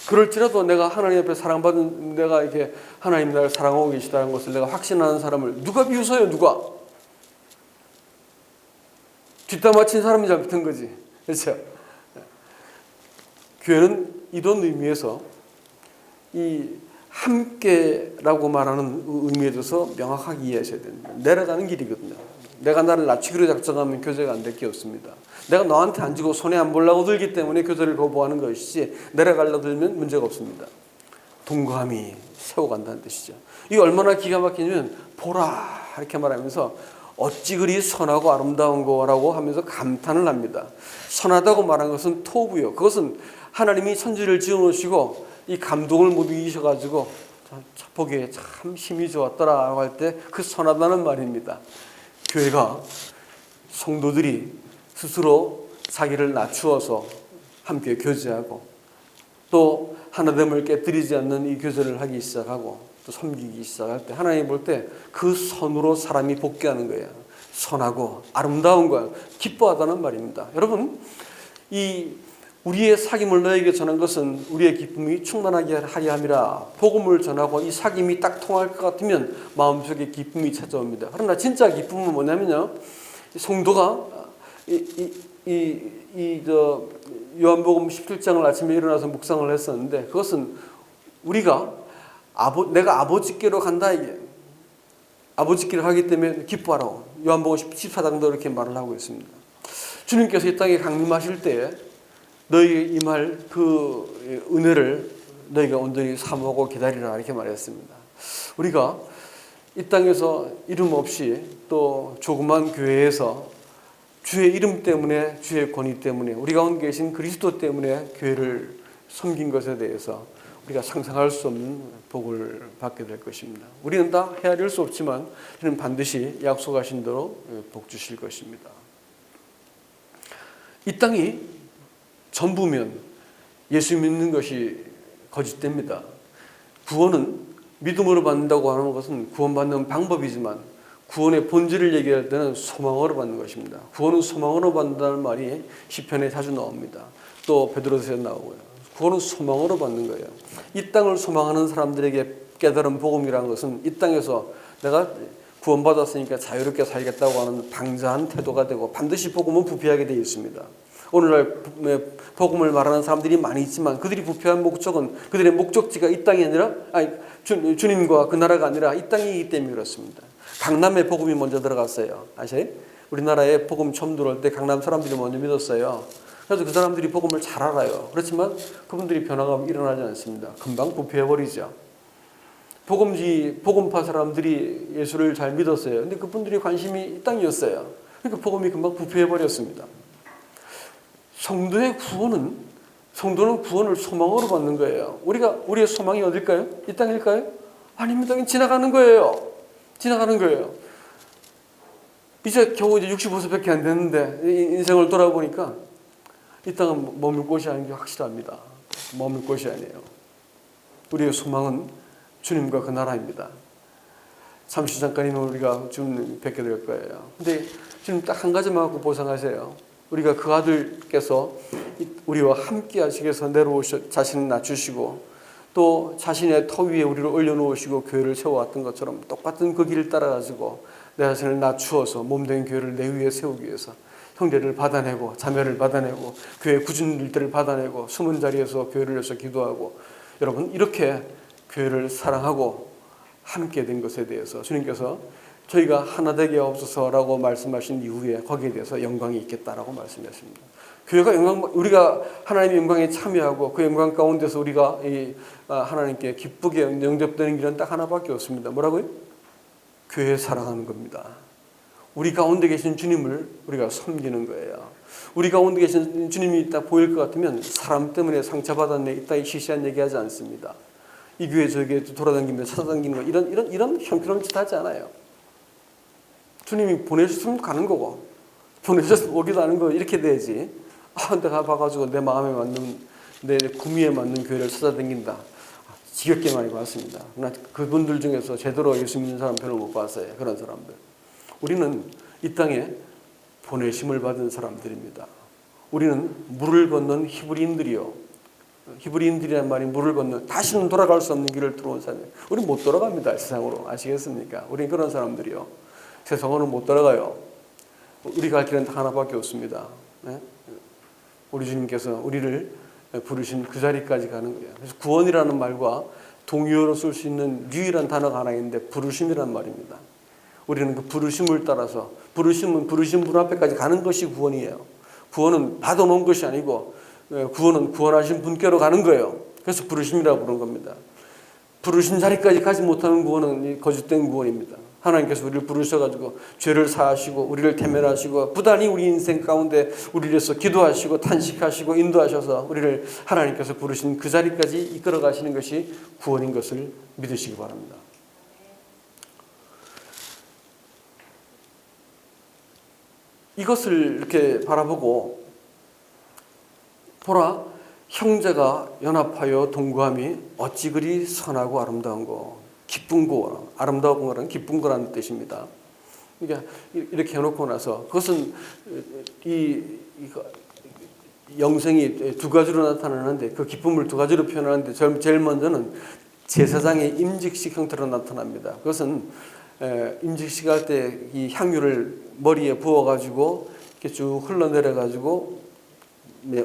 그럴지라도 내가 하나님 앞에 사랑받은 내가 이렇게 하나님 나를 사랑하고 계시다는 것을 내가 확신하는 사람을 누가 비웃어요? 누가? 뒷담 맞힌 사람이 잘못한 거지. 그렇죠? 교회는 이런 의미에서 이 함께라고 말하는 의미에 대해서 명확하게 이해하셔야 됩니다. 내려가는 길이거든요. 내가 나를 낮추기로 작정하면 교제가 안 될 게 없습니다. 내가 너한테 안 지고 손해 안 보려고 들기 때문에 교제를 거부하는 것이지 내려가려고 들면 문제가 없습니다. 동거함이 세워간다는 뜻이죠. 이게 얼마나 기가 막히냐면 보라 이렇게 말하면서 어찌 그리 선하고 아름다운 거라고 하면서 감탄을 합니다. 선하다고 말한 것은 토부요. 그것은 하나님이 천지를 지어놓으시고 이 감동을 못 이기셔가지고 보기에 참 힘이 좋았더라고 할 때 그 선하다는 말입니다. 교회가 성도들이 스스로 자기를 낮추어서 함께 교제하고 또 하나됨을 깨뜨리지 않는 이 교제를 하기 시작하고 또 섬기기 시작할 때 하나님 볼 때 그 선으로 사람이 복귀하는 거예요. 선하고 아름다운 거예요. 기뻐하다는 말입니다. 여러분 이 우리의 사귐을 너에게 전한 것은 우리의 기쁨이 충만하게 하려 함이라. 복음을 전하고 이 사귐이 딱 통할 것 같으면 마음속에 기쁨이 찾아옵니다. 그러나 진짜 기쁨은 뭐냐면요, 성도가 요한복음 17장을 아침에 일어나서 묵상을 했었는데 그것은 우리가 내가 아버지께로 간다 이게 아버지께로 가기 때문에 기뻐하라고 요한복음 14장도 이렇게 말을 하고 있습니다. 주님께서 이 땅에 강림하실 때에 너희에게 임할 그 은혜를 너희가 온전히 사모하고 기다리라 이렇게 말했습니다. 우리가 이 땅에서 이름 없이 또 조그만 교회에서 주의 이름 때문에 주의 권위 때문에 우리 가운데 계신 그리스도 때문에 교회를 섬긴 것에 대해서 우리가 상상할 수 없는 복을 받게 될 것입니다. 우리는 다 헤아릴 수 없지만 주님 반드시 약속하신 대로 복 주실 것입니다. 이 땅이 전부면 예수 믿는 것이 거짓됩니다. 구원은 믿음으로 받는다고 하는 것은 구원받는 방법이지만 구원의 본질을 얘기할 때는 소망으로 받는 것입니다. 구원은 소망으로 받는다는 말이 시편에 자주 나옵니다. 또 베드로서에 나오고요. 구원은 소망으로 받는 거예요. 이 땅을 소망하는 사람들에게 깨달은 복음이라는 것은 이 땅에서 내가 구원받았으니까 자유롭게 살겠다고 하는 방자한 태도가 되고 반드시 복음은 부패하게 되어 있습니다. 오늘날 복음을 말하는 사람들이 많이 있지만 그들이 부패한 목적은 그들의 목적지가 이 땅이 아니라 주님과 그 나라가 아니라 이 땅이기 때문에 그렇습니다. 강남에 복음이 먼저 들어갔어요. 아세요? 우리나라에 복음 처음 들어올 때 강남 사람들이 먼저 믿었어요. 그래서 그 사람들이 복음을 잘 알아요. 그렇지만 그분들이 변화가 일어나지 않습니다. 금방 부패해버리죠. 복음파 사람들이 예수를 잘 믿었어요. 근데 그분들이 관심이 이 땅이었어요. 그러니까 복음이 금방 부패해버렸습니다. 성도는 구원을 소망으로 받는 거예요. 우리의 소망이 어딜까요? 이 땅일까요? 아닙니다. 지나가는 거예요. 지나가는 거예요. 이제 겨우 65세밖에 안 됐는데 인생을 돌아보니까 이 땅은 머물 곳이 아닌 게 확실합니다. 머물 곳이 아니에요. 우리의 소망은 주님과 그 나라입니다. 잠시 잠깐이면 우리가 주님 뵙게 될 거예요. 근데 주님 딱 한 가지만 갖고 보상하세요. 우리가 그 아들께서 우리와 함께 하시기 위해서 내려오셔 자신을 낮추시고 또 자신의 터 위에 우리를 올려놓으시고 교회를 세워왔던 것처럼 똑같은 그 길을 따라가지고 내 자신을 낮추어서 몸된 교회를 내 위에 세우기 위해서 형제를 받아내고 자매를 받아내고 교회 굳은 일들을 받아내고 숨은 자리에서 교회를 위해서 기도하고 여러분 이렇게 교회를 사랑하고 함께 된 것에 대해서 주님께서 저희가 하나 되게 없어서라고 말씀하신 이후에 거기에 대해서 영광이 있겠다라고 말씀하십니다. 교회가 우리가 하나님의 영광에 참여하고 그 영광 가운데서 우리가 하나님께 기쁘게 영접되는 길은 딱 하나밖에 없습니다. 뭐라고요? 교회 사랑하는 겁니다. 우리 가운데 계신 주님을 우리가 섬기는 거예요. 우리 가운데 계신 주님이 딱 보일 것 같으면 사람 때문에 상처받았네 이따위 시시한 얘기하지 않습니다. 이 교회 저 교회 돌아다니며 찾아다니는 거 이런 형편없는 짓 하지 않아요. 주님이 보내셨으면 가는 거고 보내셨으면 오기도 하는 거 이렇게 돼야지. 내가 봐가지고 내 마음에 맞는 내 구미에 맞는 교회를 찾아다닌다. 지겹게 많이 봤습니다. 그러나 그분들 중에서 제대로 예수 믿는 사람 별로 못 봤어요. 그런 사람들. 우리는 이 땅에 보내심을 받은 사람들입니다. 우리는 물을 건넌 히브리인들이요. 히브리인들이란 말이 물을 건넌 다시는 돌아갈 수 없는 길을 들어온 사람이에요. 우리는 못 돌아갑니다. 세상으로. 아시겠습니까? 우리는 그런 사람들이요. 세상으로는 못 돌아가요. 우리 갈 길은 하나밖에 없습니다. 네? 우리 주님께서 우리를 부르신 그 자리까지 가는 거예요. 그래서 구원이라는 말과 동의어로 쓸 수 있는 유일한 단어가 하나 있는데 부르심이란 말입니다. 우리는 그 부르심을 따라서 부르심은 부르신 분 앞에까지 가는 것이 구원이에요. 구원은 받아놓은 것이 아니고 구원은 구원하신 분께로 가는 거예요. 그래서 부르심이라고 부르는 겁니다. 부르신 자리까지 가지 못하는 구원은 거짓된 구원입니다. 하나님께서 우리를 부르셔가지고 죄를 사하시고 우리를 태면하시고 부단히 우리 인생 가운데 우리를 위해서 기도하시고 탄식하시고 인도하셔서 우리를 하나님께서 부르신 그 자리까지 이끌어 가시는 것이 구원인 것을 믿으시기 바랍니다. 이것을 이렇게 바라보고 보라 형제가 연합하여 동거함이 어찌 그리 선하고 아름다운고 기쁜 거, 아름다운 거는 기쁜 거라는 뜻입니다. 그러니까 이렇게 해놓고 나서 그것은 이 영생이 두 가지로 나타나는데 그 기쁨을 두 가지로 표현하는데 제일 먼저는 제사장의 임직식 형태로 나타납니다. 그것은 임직식 할 때 이 향유를 머리에 부어가지고 이렇게 쭉 흘러내려가지고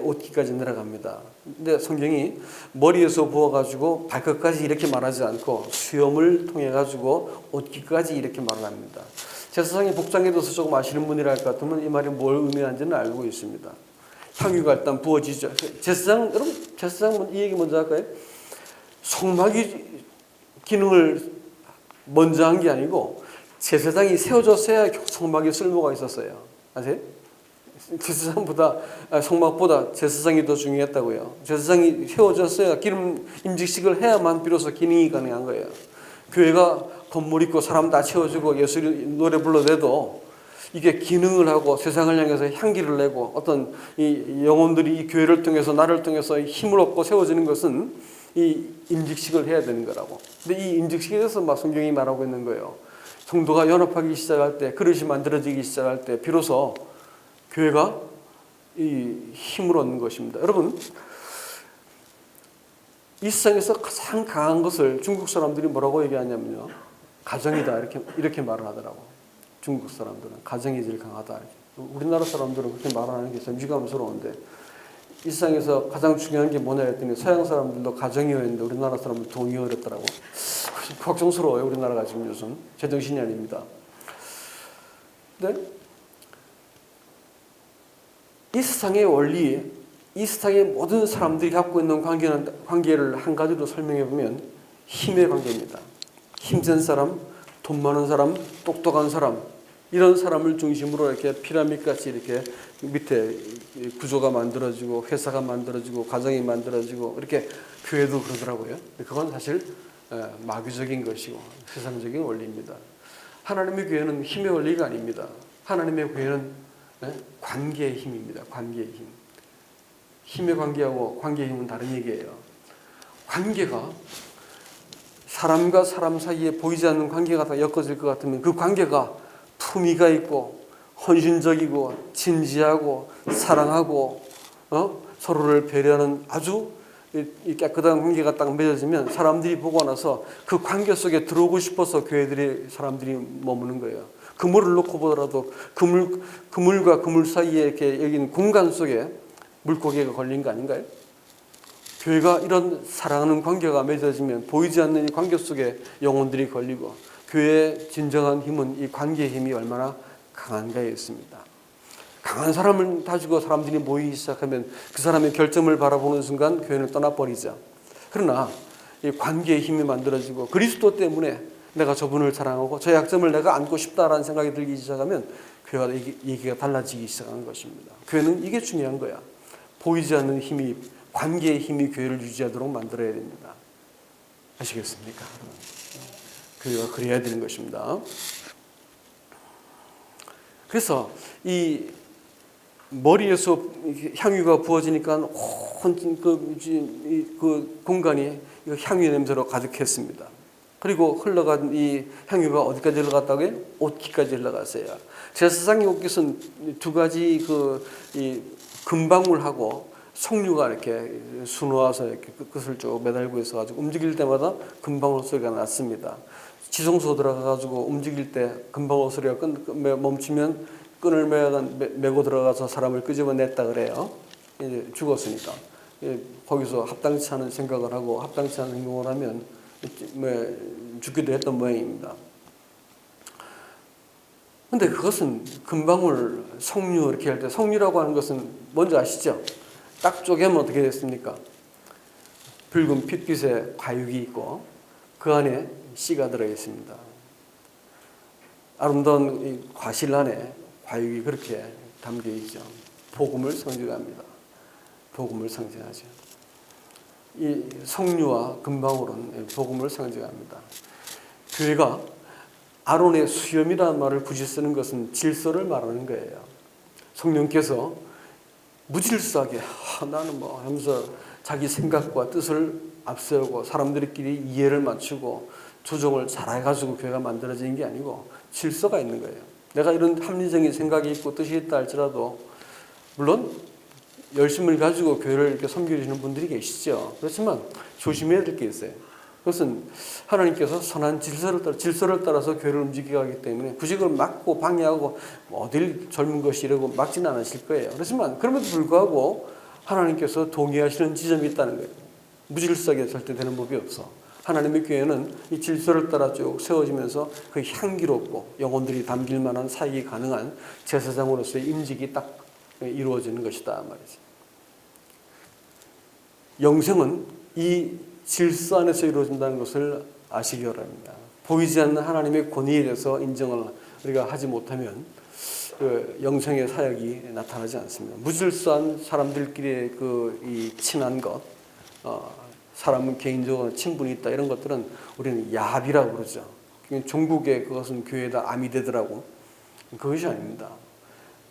옷깃까지 내려갑니다. 근데 성경이 머리에서 부어가지고 발끝까지 이렇게 말하지 않고 수염을 통해가지고 옷깃까지 이렇게 말을 합니다. 제사장이 복장에 대해서 조금 아시는 분이라 할 것 같으면 이 말이 뭘 의미하는지는 알고 있습니다. 향유가 일단 부어지죠. 여러분, 제사장 이 얘기 먼저 할까요? 성막이 기능을 먼저 한 게 아니고 제사장이 세워졌어야 성막에 쓸모가 있었어요. 아세요? 제사장보다 성막보다 제사장이 더 중요했다고요. 제사장이 세워졌어야 기름 임직식을 해야만 비로소 기능이 가능한 거예요. 교회가 건물 있고 사람 다 채워주고 예수 노래 불러대도 이게 기능을 하고 세상을 향해서 향기를 내고 어떤 이 영혼들이 이 교회를 통해서 나를 통해서 힘을 얻고 세워지는 것은 이 임직식을 해야 되는 거라고. 근데 이 임직식에 대해서 막 성경이 말하고 있는 거예요. 성도가 연합하기 시작할 때, 그릇이 만들어지기 시작할 때 비로소 교회가 이 힘을 얻는 것입니다. 여러분, 이 세상에서 가장 강한 것을 중국 사람들이 뭐라고 얘기하냐면요, 가정이다 이렇게 말을 하더라고. 중국 사람들은 가정이 제일 강하다. 우리나라 사람들은 그렇게 말하는 게 참 유감스러운데 이 세상에서 가장 중요한 게 뭐냐 했더니 서양 사람들도 가정이었는데 우리나라 사람은 동의어 그랬더라고. 걱정스러워요. 우리나라가 지금 요즘 제정신이 아닙니다. 네? 이 세상의 원리, 이 세상의 모든 사람들이 갖고 있는 관계를 한 가지로 설명해 보면 힘의 관계입니다. 힘센 사람, 돈 많은 사람, 똑똑한 사람, 이런 사람을 중심으로 이렇게 피라미드같이 이렇게 밑에 구조가 만들어지고 회사가 만들어지고 가정이 만들어지고 이렇게 교회도 그러더라고요. 그건 사실 마귀적인 것이고 세상적인 원리입니다. 하나님의 교회는 힘의 원리가 아닙니다. 하나님의 교회는 관계의 힘입니다. 관계의 힘. 힘의 관계하고 관계의 힘은 다른 얘기예요. 관계가 사람과 사람 사이에 보이지 않는 관계가 다 엮어질 것 같으면 그 관계가 품위가 있고 헌신적이고 진지하고 사랑하고 서로를 배려하는 아주 이 깨끗한 관계가 딱 맺어지면 사람들이 보고 나서 그 관계 속에 들어오고 싶어서 사람들이 머무는 거예요. 그물을 놓고 보더라도 그물과 그물 사이에 이렇게 여긴 공간 속에 물고기가 걸린 거 아닌가요? 교회가 이런 사랑하는 관계가 맺어지면 보이지 않는 이 관계 속에 영혼들이 걸리고 교회의 진정한 힘은 이 관계의 힘이 얼마나 강한가에 있습니다. 강한 사람을 가지고 사람들이 모이기 시작하면 그 사람의 결점을 바라보는 순간 교회는 떠나버리죠. 그러나 이 관계의 힘이 만들어지고 그리스도 때문에 내가 저분을 사랑하고 저 약점을 내가 안고 싶다라는 생각이 들기 시작하면 교회가 얘기가 달라지기 시작하는 것입니다. 교회는 이게 중요한 거야. 보이지 않는 힘이 관계의 힘이 교회를 유지하도록 만들어야 됩니다. 아시겠습니까? 교회가 그래야 되는 것입니다. 그래서 이 머리에서 향유가 부어지니까 온 그 공간이 향유 냄새로 가득했습니다. 그리고 흘러간 이 향유가 어디까지 흘러갔다고요? 옷깃까지 흘러갔어요. 제사장의 옷깃은 두 가지 이 금방울하고 석류가 이렇게 수놓아서 이렇게 끝을 쭉 매달고 있어가지고 움직일 때마다 금방울 소리가 났습니다. 지성소 들어가가지고 움직일 때 금방울 소리가 멈추면 끈을 메고 들어가서 사람을 끄집어냈다 그래요. 이제 죽었으니까. 거기서 합당치 않은 생각을 하고 합당치 않은 행동을 하면 죽기도 했던 모양입니다. 근데 그것은 금방울, 석류 이렇게 할 때 석류라고 하는 것은 뭔지 아시죠? 딱 쪼개면 어떻게 됐습니까? 붉은 핏빛의 과육이 있고 그 안에 씨가 들어있습니다. 아름다운 이 과실 안에 과육이 그렇게 담겨 있죠. 복음을 상징합니다. 복음을 상징하죠. 이 석류와 금방울은 복음을 상징합니다. 교회가 아론의 수염이라는 말을 굳이 쓰는 것은 질서를 말하는 거예요. 성령께서 무질서하게 나는 하면서 자기 생각과 뜻을 앞세우고 사람들끼리 이해를 맞추고 조정을 잘해가지고 교회가 만들어지는 게 아니고 질서가 있는 거예요. 내가 이런 합리적인 생각이 있고 뜻이 있다 할지라도 물론 열심을 가지고 교회를 이렇게 섬겨주시는 분들이 계시죠. 그렇지만 조심해야 될 게 있어요. 그것은 하나님께서 선한 질서를 따라서 교회를 움직이게 하기 때문에 굳이 그걸 막고 방해하고 어딜 젊은 것이 이러고 막지는 않으실 거예요. 그렇지만 그럼에도 불구하고 하나님께서 동의하시는 지점이 있다는 거예요. 무질서하게 절대 되는 법이 없어. 하나님의 교회는 이 질서를 따라 쭉 세워지면서 그 향기롭고 영혼들이 담길 만한 사역이 가능한 제사장으로서의 임직이 딱 이루어지는 것이다 말이죠. 영생은 이 질서 안에서 이루어진다는 것을 아시기 바랍니다. 보이지 않는 하나님의 권위에 대해서 인정을 우리가 하지 못하면 그 영생의 사역이 나타나지 않습니다. 무질서한 사람들끼리의 이 친한 것, 사람은 개인적으로 친분이 있다 이런 것들은 우리는 야합이라고 그러죠. 종국에 그것은 교회에다 암이 되더라고. 그것이 아닙니다.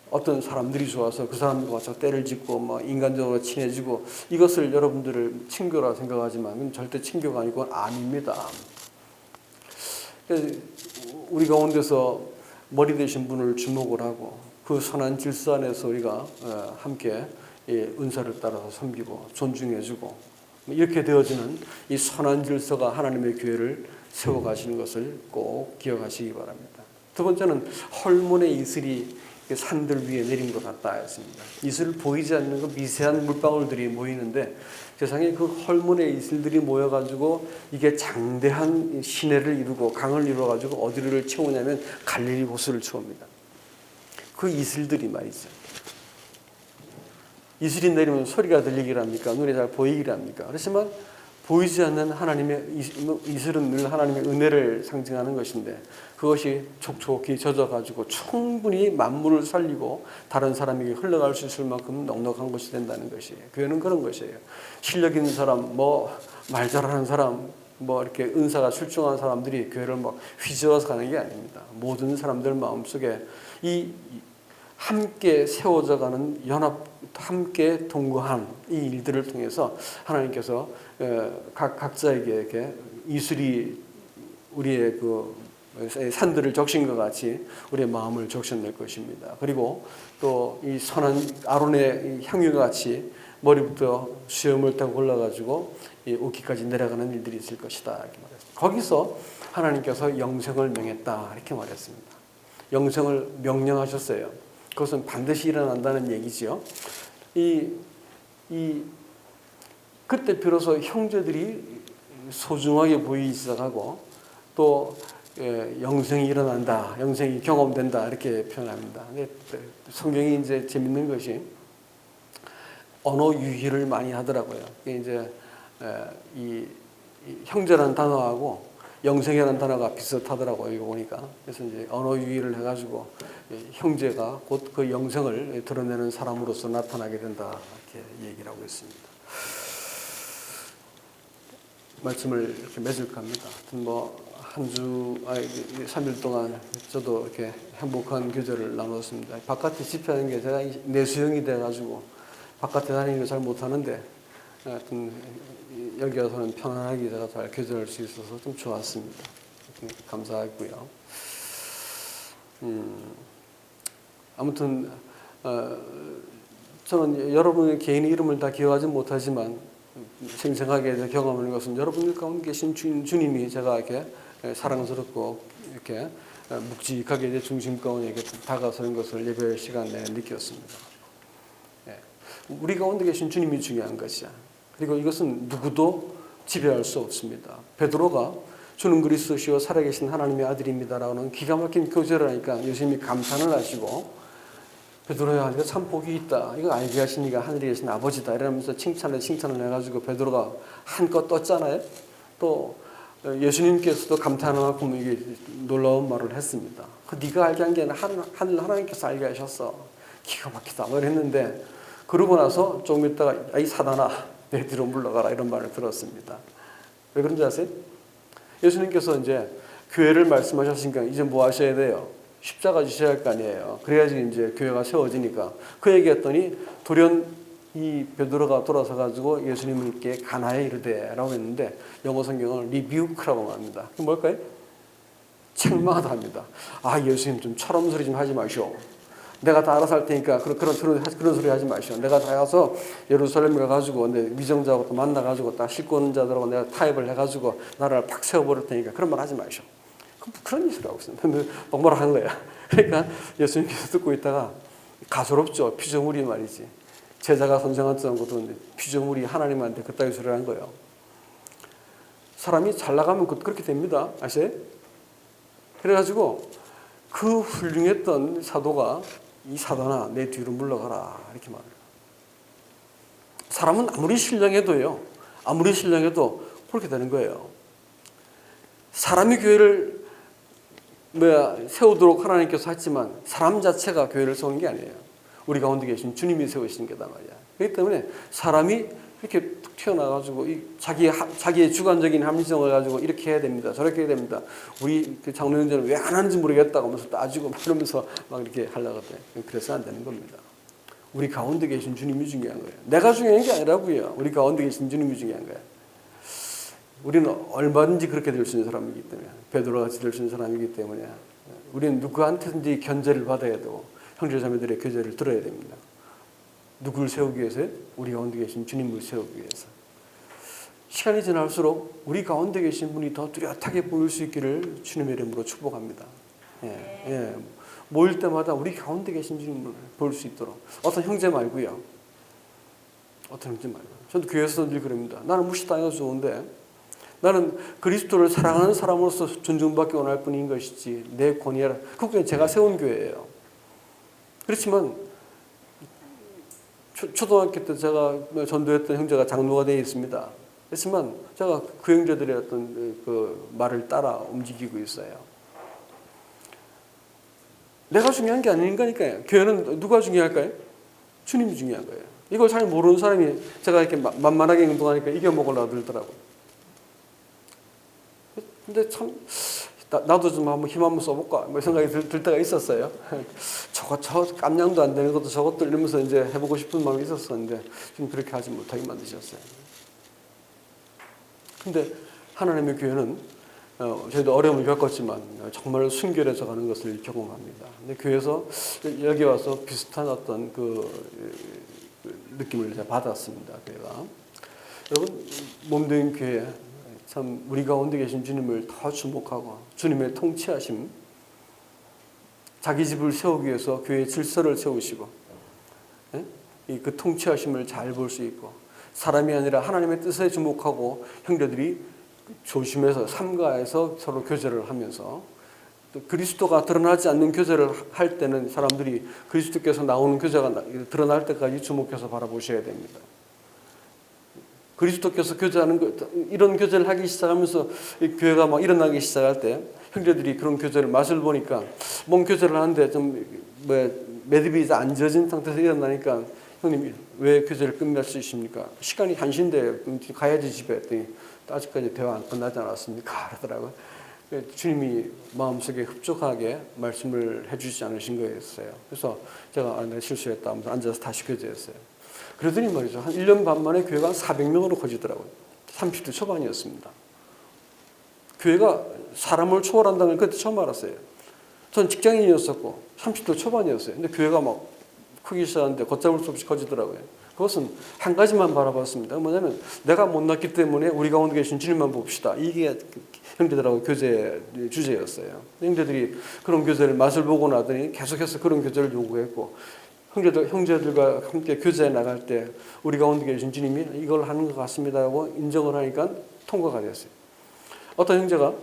어떤 사람들이 좋아서 그 사람들과 와서 때를 짓고 인간적으로 친해지고 이것을 여러분들을 친교라 생각하지만 그건 절대 친교가 아니고 암입니다. 우리 가운데서 머리 되신 분을 주목을 하고 그 선한 질서 안에서 우리가 함께 은사를 따라서 섬기고 존중해주고 이렇게 되어지는 이 선한 질서가 하나님의 교회를 세워가시는 것을 꼭 기억하시기 바랍니다. 두 번째는 헐몬의 이슬이 산들 위에 내린 것 같다 했습니다. 이슬 보이지 않는 그 미세한 물방울들이 모이는데 세상에 그 헐몬의 이슬들이 모여가지고 이게 장대한 시내를 이루고 강을 이루어가지고 어디를 채우냐면 갈릴리 호수를 채웁니다. 그 이슬들이 말이죠. 이슬이 내리면 소리가 들리기를 합니까? 눈에 잘 보이기를 합니까? 그렇지만 보이지 않는 하나님의 이슬은 늘 하나님의 은혜를 상징하는 것인데 그것이 촉촉히 젖어가지고 충분히 만물을 살리고 다른 사람에게 흘러갈 수 있을 만큼 넉넉한 것이 된다는 것이에요. 교회는 그런 것이에요. 실력 있는 사람, 말 잘하는 사람, 이렇게 은사가 출중한 사람들이 교회를 휘저어서 가는 게 아닙니다. 모든 사람들 마음속에 이 함께 세워져가는 함께 동거한 이 일들을 통해서 하나님께서 각자에게 이렇게 이슬이 우리의 산들을 적신 것 같이 우리의 마음을 적셔낼 것입니다. 그리고 또 이 선한 아론의 향유가 같이 머리부터 수염을 타고 올라가지고 이 옷깃까지 내려가는 일들이 있을 것이다 이렇게 말했습니다. 거기서 하나님께서 영생을 명했다 이렇게 말했습니다. 영생을 명령하셨어요. 그것은 반드시 일어난다는 얘기지요. 그때 비로소 형제들이 소중하게 보이기 시작하고 또 영생이 일어난다, 영생이 경험된다 이렇게 표현합니다. 근데 성경이 이제 재밌는 것이 언어 유희를 많이 하더라고요. 이제 이 형제라는 단어하고 영생이라는 단어가 비슷하더라고요. 이거 보니까. 그래서 이제 언어 유희를 해가지고 형제가 곧 그 영생을 드러내는 사람으로서 나타나게 된다 이렇게 얘기를 하고 있습니다. 말씀을 이렇게 맺을까 합니다. 한 주, 3일 동안 저도 이렇게 행복한 교제를 나눴습니다. 바깥에 집회하는 게 제가 내수형이 돼가지고 바깥에 다니는 걸 잘 못하는데 하여튼 여기 와서는 편안하게 제가 잘 교제할 수 있어서 좀 좋았습니다. 감사하고요. 아무튼 저는 여러분의 개인의 이름을 다 기억하지 못하지만 생생하게 경험하는 것은 여러분 가운데 계신 주님이 제가 이렇게 사랑스럽고 이렇게 묵직하게 내 중심 가운데 다가서는 것을 예배 시간에 느꼈습니다. 우리 가운데 계신 주님이 중요한 것이야. 그리고 이것은 누구도 지배할 수 없습니다. 베드로가 주는 그리스도시요 살아계신 하나님의 아들입니다라는 기가 막힌 교제를 하니까 예수님이 감탄을 하시고 베드로야 이거 참 복이 있다. 이거 알게 하시니까 하늘에 계신 아버지다. 이러면서 칭찬을 해가지고 베드로가 한껏 떴잖아요. 또 예수님께서도 감탄을 하고 이게 놀라운 말을 했습니다. 네가 알게 한 게 아니라 하나님께서 알게 하셨어. 기가 막히다. 뭐 했는데 그러고 나서 조금 있다가 이 사단아 내 뒤로 물러가라 이런 말을 들었습니다. 왜 그런지 아세요? 예수님께서 이제 교회를 말씀하셨으니까 이제 뭐 하셔야 돼요? 십자가 지셔야 할 거 아니에요. 그래야지 이제 교회가 세워지니까. 그 얘기했더니 돌연 이 베드로가 돌아서 가지고 예수님께 가나에 이르되라고 했는데 영어 성경은 리뷰크라고 말합니다. 그게 뭘까요? 책망하다 합니다. 예수님 좀 철없는 소리 좀 하지 마시오. 내가 다 알아서 할 테니까 그런 소리 하지 마시오. 내가 다 가서 예루살렘에 가가지고 내 위정자하고 또 만나가지고 딱 싣고 자들하고 내가 타협을 해가지고 나라를 팍 세워버릴 테니까 그런 말 하지 마시오. 그런 짓을 하고 있습니다. 똑바로 한 거야. 그러니까 예수님께서 듣고 있다가 가소롭죠. 피조물이 말이지. 제자가 선생한테 것도 피조물이 하나님한테 그따위 소리를 한 거예요. 사람이 잘 나가면 그렇게 됩니다. 아세요? 그래가지고 그 훌륭했던 사도가 이 사단아 내 뒤로 물러가라 이렇게 말해요. 사람은 아무리 신령해도 그렇게 되는 거예요. 사람이 교회를 세우도록 하나님께서 했지만 사람 자체가 교회를 세우는 게 아니에요. 우리 가운데 계신 주님이 세우신 게다 말이야. 그렇기 때문에 사람이 이렇게 툭 튀어나와가지고 자기의 주관적인 함정을 가지고 이렇게 해야 됩니다. 저렇게 해야 됩니다. 우리 장로님들은 왜 안 하는지 모르겠다고 하면서 따지고 이러면서 막 이렇게 하려고 해. 그래서 안 되는 겁니다. 우리 가운데 계신 주님이 중요한 거예요. 내가 중요한 게 아니라고요. 우리 가운데 계신 주님이 중요한 거예요. 우리는 얼마든지 그렇게 될 수 있는 사람이기 때문에 베드로같이 될 수 있는 사람이기 때문에 우리는 누구한테든지 견제를 받아야 되고 형제자매들의 교제를 들어야 됩니다. 누구를 세우기 위해서요? 우리 가운데 계신 주님을 세우기 위해서. 시간이 지날수록 우리 가운데 계신 분이 더 뚜렷하게 보일 수 있기를 주님의 이름으로 축복합니다. 모일 때마다 우리 가운데 계신 주님을 볼 수 있도록. 어떤 형제 말고요. 저도 교회에서 늘 그럽니다. 나는 무시당해서 좋은데 나는 그리스도를 사랑하는 사람으로서 존중받기 원할 뿐인 것이지 내 권위라. 그게 제가 세운 교회예요. 그렇지만 초등학교 때 제가 전도했던 형제가 장로가 되어 있습니다. 그렇지만 제가 그 형제들의 어떤 그 말을 따라 움직이고 있어요. 내가 중요한 게 아니니까요. 교회는 누가 중요할까요? 주님이 중요한 거예요. 이걸 잘 모르는 사람이 제가 이렇게 만만하게 행동하니까 이겨먹으려고 들더라고요. 근데 참 나도 좀 한번 힘 한번 써볼까 뭐 생각이 들 때가 있었어요. 저 깜냥도 안 되는 것도 저것도 이러면서 이제 해보고 싶은 마음이 있었었는데 좀 그렇게 하지 못하게 만드셨어요. 근데 하나님의 교회는 저희도 어려움을 겪었지만 정말 순결해져 가는 것을 경험합니다. 근데 교회에서 여기 와서 비슷한 어떤 그 느낌을 제가 받았습니다. 교회가. 여러분 몸된 교회 참 우리 가운데 계신 주님을 더 주목하고 주님의 통치하심, 자기 집을 세우기 위해서 교회의 질서를 세우시고 그 통치하심을 잘 볼 수 있고 사람이 아니라 하나님의 뜻에 주목하고 형제들이 조심해서 삼가해서 서로 교제를 하면서 또 그리스도가 드러나지 않는 교제를 할 때는 사람들이 그리스도께서 나오는 교제가 드러날 때까지 주목해서 바라보셔야 됩니다. 그리스도께서 교제하는 이런 교제를 하기 시작하면서 교회가 막 일어나기 시작할 때 형제들이 그런 교제를 맛을 보니까 몸 교제를 하는데 좀 매듭이 안 젖은 상태에서 일어나니까 형님 왜 교제를 끝맺으십니까? 시간이 1시인데 가야지 집에 했더니 아직까지 대화 안 끝나지 않았습니까? 그러더라고요. 주님이 마음속에 흡족하게 말씀을 해주지 않으신 거였어요. 그래서 제가 내가 실수했다 하면서 앉아서 다시 교제했어요. 그러더니 말이죠. 한 1년 반 만에 교회가 한 400명으로 커지더라고요. 30대 초반이었습니다. 교회가 사람을 초월한다는 걸 그때 처음 알았어요. 전 직장인이었었고 30대 초반이었어요. 근데 교회가 막 크기 시작하는데 걷잡을 수 없이 커지더라고요. 그것은 한 가지만 바라봤습니다. 뭐냐면 내가 못났기 때문에 우리 가운데 계신 주님만 봅시다. 이게 형제들하고 교제 주제였어요. 형제들이 그런 교제를 맛을 보고 나더니 계속해서 그런 교제를 요구했고 형제들과 함께 교제에 나갈 때 우리 가운데 계신 주님이 이걸 하는 것 같습니다 하고 인정을 하니까 통과가 됐어요. 어떤 형제가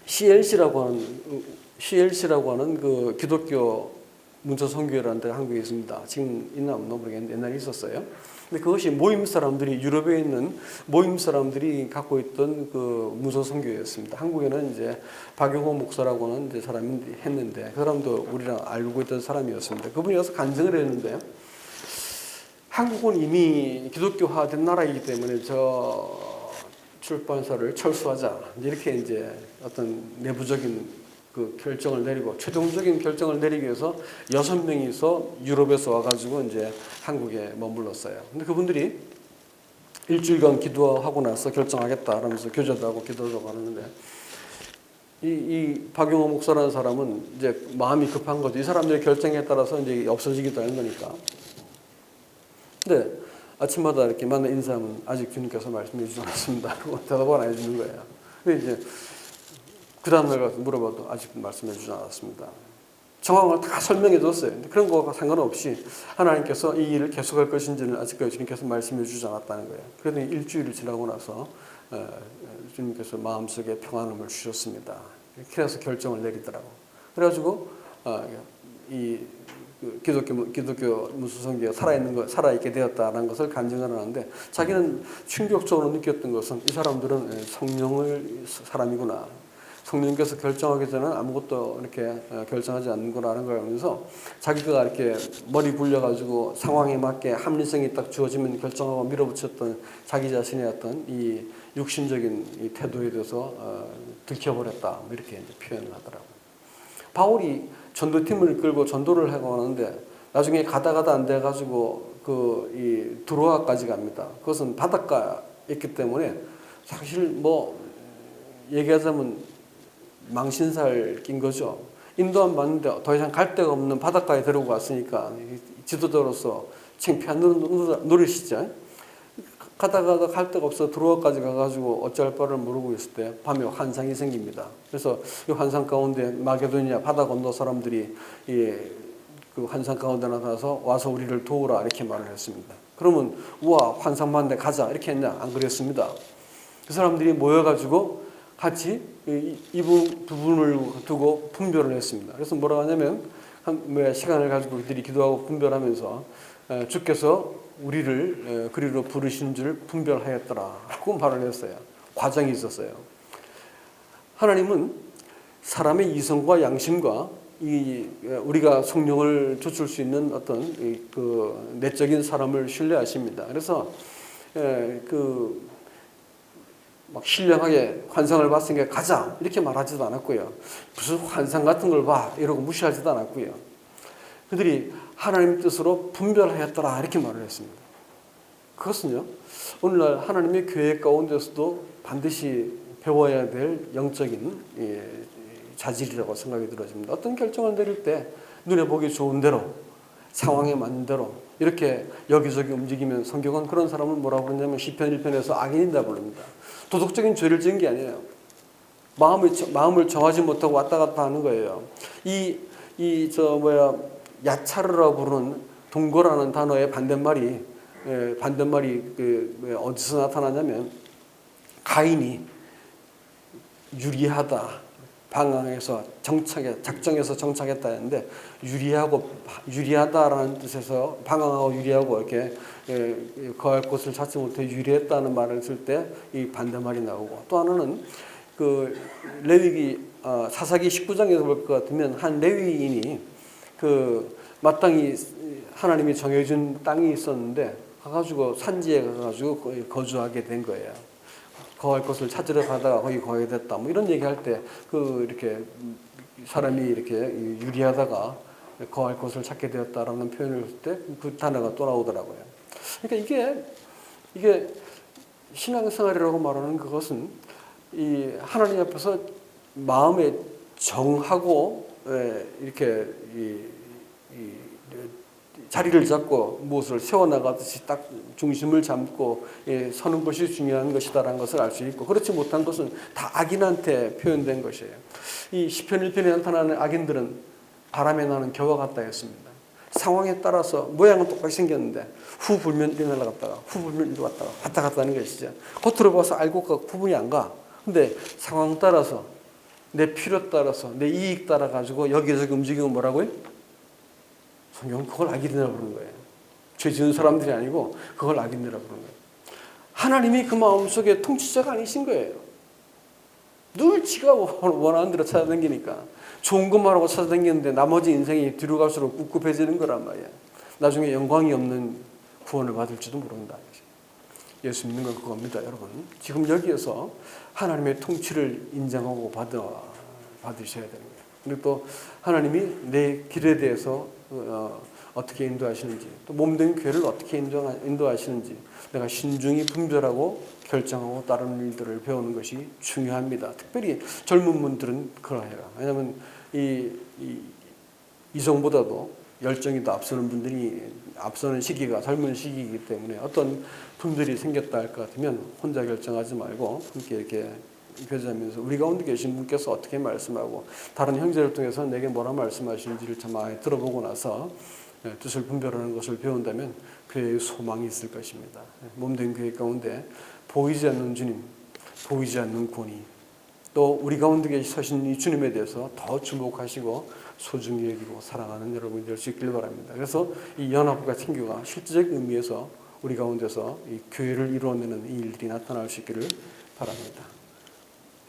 CLC라고 하는 그 기독교 문서 선교회라는 데가 한국에 있습니다. 지금 있나 없나 모르겠는데 옛날에 있었어요. 근데 그것이 모임 사람들이 유럽에 있는 모임 사람들이 갖고 있던 그 문서 선교회였습니다. 한국에는 이제 박용호 목사라고 하는 이제 사람이 했는데 그 사람도 우리랑 알고 있던 사람이었습니다. 그분이 와서 간증을 했는데 한국은 이미 기독교화된 나라이기 때문에 저 출판사를 철수하자 이렇게 이제 어떤 내부적인 그 결정을 내리고 최종적인 결정을 내리기 위해서 6명이서 유럽에서 와가지고 이제 한국에 머물렀어요. 근데 그분들이 일주일간 기도하고 나서 결정하겠다 하면서 교제도 하고 기도도 하는데 이 박용호 목사라는 사람은 이제 마음이 급한 거죠. 이 사람들의 결정에 따라서 이제 없어지기도 하는 거니까. 근데 아침마다 이렇게 만나 인사하면 아직 주님께서 말씀해 주지 않았습니다. 그리고 대답을 안 해주는 거예요. 근데 이제 그 다음날 가서 물어봐도 아직 말씀해 주지 않았습니다. 정황을 다 설명해 줬어요. 근데 그런 거와 상관없이 하나님께서 이 일을 계속할 것인지는 아직까지 주님께서 말씀해 주지 않았다는 거예요. 그러더니 일주일이 지나고 나서 주님께서 마음속에 평안함을 주셨습니다. 그래서 결정을 내리더라고. 그래가지고 이 기독교 무수성교가 살아있게 되었다는 것을 간증을 하는데 자기는 충격적으로 느꼈던 것은 이 사람들은 성령의 사람이구나. 성령께서 결정하기 전에는 아무것도 이렇게 결정하지 않는구나라는 걸 알면서 자기가 이렇게 머리 굴려가지고 상황에 맞게 합리성이 딱 주어지면 결정하고 밀어붙였던 자기 자신의 어떤 이 육신적인 이 태도에 대해서 들켜버렸다. 이렇게 이제 표현을 하더라고요. 바울이 전도팀을 끌고 전도를 하고 하는데 나중에 가다 안 돼가지고 이 드로아까지 갑니다. 그것은 바닷가에 있기 때문에 사실 뭐 얘기하자면 망신살 낀 거죠. 인도 안 봤는데 더 이상 갈 데가 없는 바닷가에 데리고 왔으니까 지도자로서 창피한 노릇이죠. 가다가 갈 데가 없어 드로아까지 가가지고 어찌할 바를 모르고 있을 때 밤에 환상이 생깁니다. 그래서 이 환상 가운데 마게도니아 바다 건너 사람들이 그 환상 가운데 나타나서 와서 우리를 도우라 이렇게 말을 했습니다. 그러면 우와 환상 봤는데 가자 이렇게 했냐? 안 그랬습니다. 그 사람들이 모여가지고 같이 이 부분을 두고 분별을 했습니다. 그래서 뭐라고 하냐면 시간을 가지고 그들이 기도하고 분별하면서 주께서 우리를 그리로 부르시는 줄 분별하였더라고 말을 했어요. 과정이 있었어요. 하나님은 사람의 이성과 양심과 우리가 성령을 좇을 수 있는 어떤 그 내적인 사람을 신뢰하십니다. 그래서 막 신령하게 환상을 봤으니까 가자 이렇게 말하지도 않았고요. 무슨 환상 같은 걸 봐 이러고 무시하지도 않았고요. 그들이 하나님 뜻으로 분별하였더라 이렇게 말을 했습니다. 그것은요, 오늘날 하나님의 교회 가운데서도 반드시 배워야 될 영적인 자질이라고 생각이 들어집니다. 어떤 결정을 내릴 때 눈에 보기 좋은 대로, 상황에 맞는 대로 이렇게 여기저기 움직이면 성경은 그런 사람을 뭐라고 그러냐면 시편 1편에서 악인이다 부릅니다. 도덕적인 죄를 지은 게 아니에요. 마음을 정하지 못하고 왔다 갔다 하는 거예요. 야차르라고 부르는 동거라는 단어의 반대말이 어디서 나타나냐면 가인이 유리하다, 방황해서 작정해서 정착했다 했는데 유리하다라는 뜻에서 방황하고 유리하고 이렇게 거할 곳을 찾지 못해 유리했다는 말을 쓸 때 이 반대말이 나오고, 또 하나는 그 레위기 사사기 19장에서 볼 것 같으면 한 레위인이 마땅히 하나님이 정해준 땅이 있었는데 가가지고 산지에 가가지고 거주하게 된 거예요. 거할 곳을 찾으러 가다가 거기 거하게 됐다. 뭐 이런 얘기할 때 이렇게 사람이 이렇게 유리하다가 거할 곳을 찾게 되었다라는 표현을 할 때 그 단어가 또 나오더라고요. 그러니까 이게 신앙생활이라고 말하는 그것은 이 하나님 앞에서 마음에 정하고 이렇게 자리를 잡고 무엇을 세워나가듯이 딱 중심을 잡고 서는 것이 중요한 것이다라는 것을 알 수 있고, 그렇지 못한 것은 다 악인한테 표현된 것이에요. 이 시편 1편에 나타나는 악인들은 바람에 나는 겨와 같다 했습니다. 상황에 따라서 모양은 똑같이 생겼는데 후 불면 이리 날아갔다가 후 불면 이리 왔다가 왔다 갔다 하는 것이죠. 겉으로 봐서 알고 구분이 안 가. 근데 상황 따라서, 내 필요 따라서, 내 이익 따라 가지고 여기저기 움직이면 뭐라고요? 성경은 그걸 악인이라고 부르는 거예요. 죄 지은 사람들이 아니고 그걸 악인이라고 부르는 거예요. 하나님이 그 마음속에 통치자가 아니신 거예요. 늘 지가 원하는 대로 찾아다니니까 좋은 것만 하고 찾아다니는데 나머지 인생이 뒤로 갈수록 꿉꿉해지는 거란 말이야. 나중에 영광이 없는 구원을 받을지도 모른다. 예수 믿는 건 그겁니다, 여러분. 지금 여기에서 하나님의 통치를 인정하고 받으셔야 되는 거예요. 그리고 또 하나님이 내 길에 대해서 어떻게 인도하시는지, 또 몸된 교회를 어떻게 인도하시는지 내가 신중히 분별하고 결정하고 따르는 일들을 배우는 것이 중요합니다. 특별히 젊은 분들은 그러해요. 왜냐하면 이성보다도 열정이 더 앞서는 시기가 젊은 시기이기 때문에 어떤 분들이 생겼다 할 것 같으면 혼자 결정하지 말고 함께 이렇게 교제하면서 우리 가운데 계신 분께서 어떻게 말씀하고 다른 형제를 통해서 내게 뭐라 말씀하시는지를 참 많이 들어보고 나서 뜻을 분별하는 것을 배운다면 교회의 소망이 있을 것입니다. 몸된 교회 가운데 보이지 않는 주님, 보이지 않는 권위, 또 우리 가운데 서신 이 주님에 대해서 더 주목하시고 소중히 여기고 사랑하는 여러분이 될 수 있길 바랍니다. 그래서 이 연합과 친교가 실질적 의미에서 우리 가운데서 이 교회를 이루어내는 이 일들이 나타날 수 있기를 바랍니다.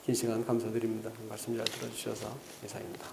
긴 시간 감사드립니다. 말씀 잘 들어주셔서 감사합니다.